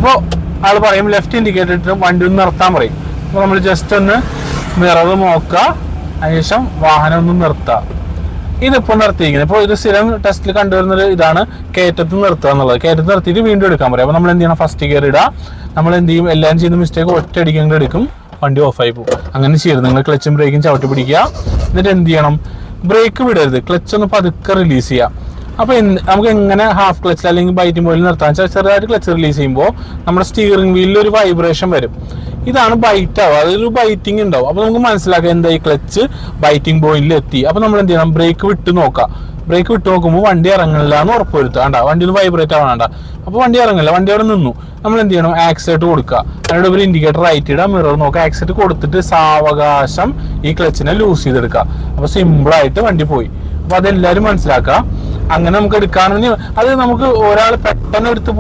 അപ്പോൾ ആൾ പറയും left indicator ഇട്ട് വണ്ടി ഒന്ന് നിർത്താൻ പറയും. അപ്പോൾ നമ്മൾ ജസ്റ്റ് ഒന്ന് മിറർ നോക്കുക, അതിനുശേഷം വാഹനം ഒന്ന് നിർത്തുക. ഇതിപ്പോൾ നിർത്തിയിരിക്കുന്നത്. ഇപ്പോൾ ഇത് സ്ഥിരം ടെസ്റ്റിൽ കണ്ടുവരുന്നൊരു ഇതാണ് കയറ്റത്ത് നിർത്തുക എന്നുള്ളത്. കയറ്റത്ത് നിർത്തിയിട്ട് വീണ്ടും എടുക്കാൻ പറയും. അപ്പോൾ നമ്മൾ എന്ത് ചെയ്യണം, ഫസ്റ്റ് ഗിയർ ഇടുക. നമ്മൾ എന്ത് ചെയ്യും, എല്ലാം ചെയ്യുന്ന മിസ്റ്റേക്ക് ഒറ്റ അടിക്കെങ്കിലും എടുക്കും, വണ്ടി ഓഫായി പോകും. അങ്ങനെ ചെയ്യരുത്. നിങ്ങൾ ക്ലച്ചും ബ്രേക്കും ചവിട്ടി പിടിക്കുക. എന്നിട്ട് എന്ത് ചെയ്യണം, ബ്രേക്ക് വിടരുത്, ക്ലച്ച് ഒന്ന് പതുക്കെ റിലീസ് ചെയ്യുക. അപ്പോൾ നമുക്ക് എങ്ങനെ ഹാഫ് ക്ലച്ചിൽ അല്ലെങ്കിൽ ബൈറ്റിംഗ് പോയിൽ നിർത്താൻ വെച്ചാൽ ചെറുതായിട്ട് ക്ലച്ച് റിലീസ് ചെയ്യുമ്പോൾ നമ്മുടെ സ്റ്റിയറിംഗ് വീലിൽ ഒരു വൈബ്രേഷൻ വരും. ഇതാണ് ബൈറ്റ് ആവുക, അതൊരു ബൈറ്റിംഗ് ഉണ്ടാവും. അപ്പോൾ നമുക്ക് മനസ്സിലാക്കാം എന്താ ഈ ക്ലച്ച് ബൈറ്റിംഗ് പോയിന്റിൽ എത്തി. അപ്പോൾ നമ്മൾ എന്ത് ചെയ്യണം, ബ്രേക്ക് വിട്ട് നോക്കാം. ബ്രേക്ക് വിട്ട് നോക്കുമ്പോൾ വണ്ടി ഇറങ്ങില്ല എന്ന് ഉറപ്പ് വരുത്തുക. വേണ്ട, വണ്ടി ഒന്ന് വൈബ്രേറ്റ് ആവണ്ട. അപ്പോൾ വണ്ടി ഇറങ്ങില്ല, വണ്ടി അവിടെ നിന്നു. നമ്മൾ എന്ത് ചെയ്യണം, ആക്സിലേറ്റർ കൊടുക്കുക. അതിനോട് ഒരു ഇൻഡിക്കേറ്റർ റൈറ്റ് ഇടുക, മിറർ നോക്കുക, ആക്സിലേറ്റർ കൊടുത്തിട്ട് സാവകാശം ഈ ക്ലച്ചിനെ ലൂസ് ചെയ്തെടുക്കുക. അപ്പോൾ സിമ്പിളായിട്ട് വണ്ടി പോയി. അപ്പോൾ അതെല്ലാവരും മനസ്സിലാക്കുക. അങ്ങനെ നമുക്ക് എടുക്കാമെന്ന്, അത് നമുക്ക് ഒരാൾ പെട്ടെന്ന് എടുത്ത്